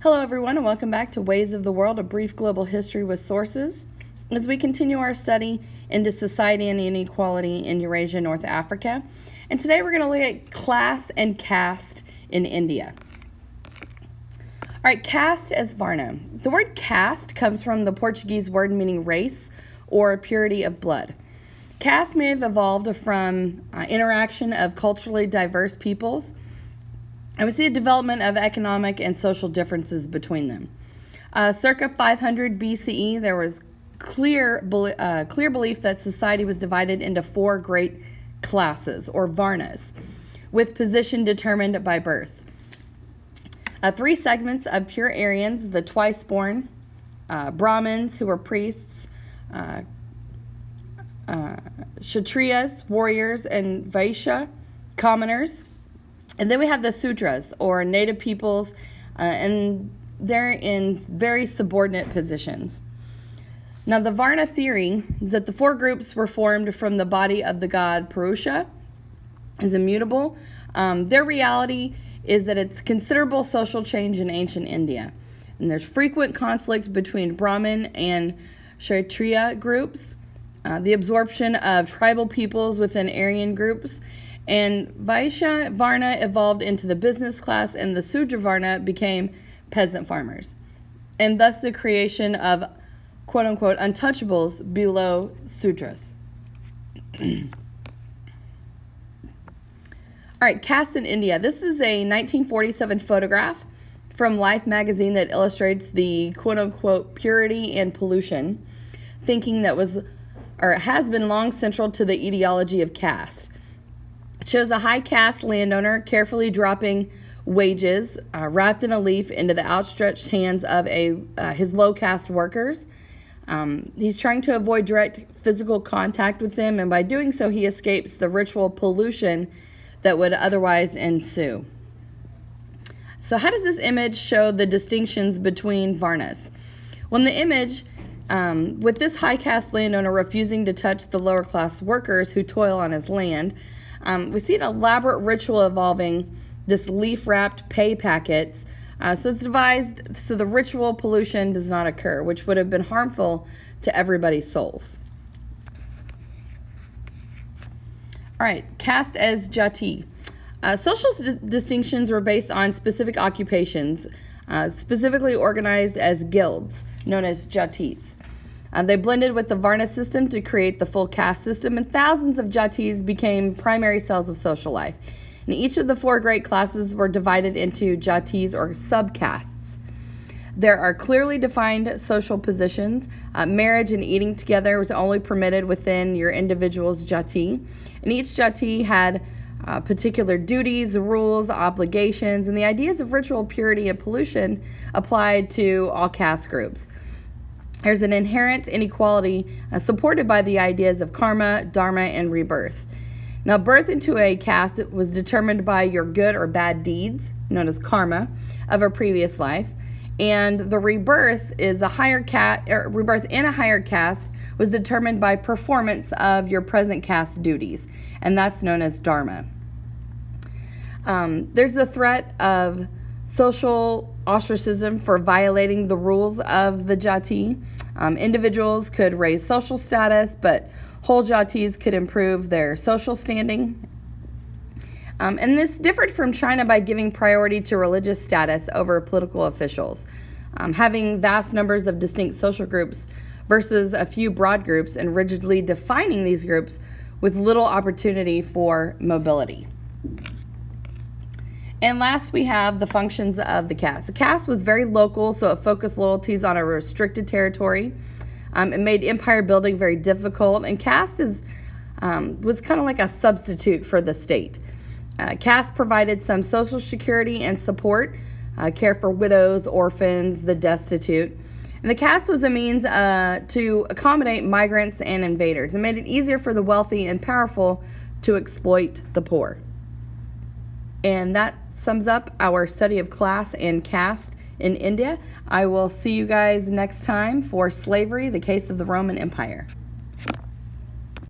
Hello everyone and welcome back to Ways of the World, a brief global history with sources. As we continue our study into society and inequality in Eurasia, North Africa. And today we're going to look at class and caste in India. All right, caste as Varna. The word caste comes from the Portuguese word meaning race or purity of blood. Caste may have evolved from interaction of culturally diverse peoples, and we see a development of economic and social differences between them. Circa 500 BCE, there was clear belief that society was divided into four great classes, or varnas, with position determined by birth. Three segments of pure Aryans, the twice-born, Brahmins, who were priests, Kshatriyas, warriors, and Vaishya, commoners. And then we have the Sudras, or native peoples, and they're in very subordinate positions. Now, the Varna theory is that the four groups were formed from the body of the god Purusha, is immutable. Their reality is that it's considerable social change in ancient India. And there's frequent conflict between Brahmin and Kshatriya groups, the absorption of tribal peoples within Aryan groups, and Vaishya Varna evolved into the business class, and the Sudra Varna became peasant farmers. And thus the creation of quote-unquote untouchables below Sudras. All right, caste in India. This is a 1947 photograph from Life magazine that illustrates the quote-unquote purity and pollution thinking that was or has been long central to the ideology of caste. It shows a high caste landowner carefully dropping wages wrapped in a leaf into the outstretched hands of his low caste workers. He's trying to avoid direct physical contact with them, and by doing so, he escapes the ritual pollution that would otherwise ensue. So how does this image show the distinctions between Varnas? Well, in the image, with this high caste landowner refusing to touch the lower class workers who toil on his land, we see an elaborate ritual involving this leaf-wrapped pay packets. So it's devised so the ritual pollution does not occur, which would have been harmful to everybody's souls. All right, caste as Jetty. Social distinctions were based on specific occupations, specifically organized as guilds, known as Jetties. They blended with the Varna system to create the full caste system, and thousands of Jetties became primary cells of social life. And each of the four great classes were divided into Jetties or subcastes. There are clearly defined social positions. Marriage and eating together was only permitted within your individual's Jetty. And each Jetty had particular duties, rules, obligations, and the ideas of ritual purity and pollution applied to all caste groups. There's an inherent inequality supported by the ideas of karma, dharma, and rebirth. Now, birth into a caste was determined by your good or bad deeds, known as karma, of a previous life, and the rebirth is rebirth in a higher caste was determined by performance of your present caste duties, and that's known as dharma. There's the threat of social ostracism for violating the rules of the Jati. Individuals could raise social status, but whole Jatis could improve their social standing. And this differed from China by giving priority to religious status over political officials, having vast numbers of distinct social groups versus a few broad groups, and rigidly defining these groups with little opportunity for mobility. And last, we have the functions of the caste. The caste was very local, so it focused loyalties on a restricted territory. It made empire building very difficult, and caste was kind of like a substitute for the state. Caste provided some social security and support, care for widows, orphans, the destitute. And the caste was a means to accommodate migrants and invaders. It made it easier for the wealthy and powerful to exploit the poor. And that sums up our study of class and caste in India. I will see you guys next time for Slavery, the Case of the Roman Empire.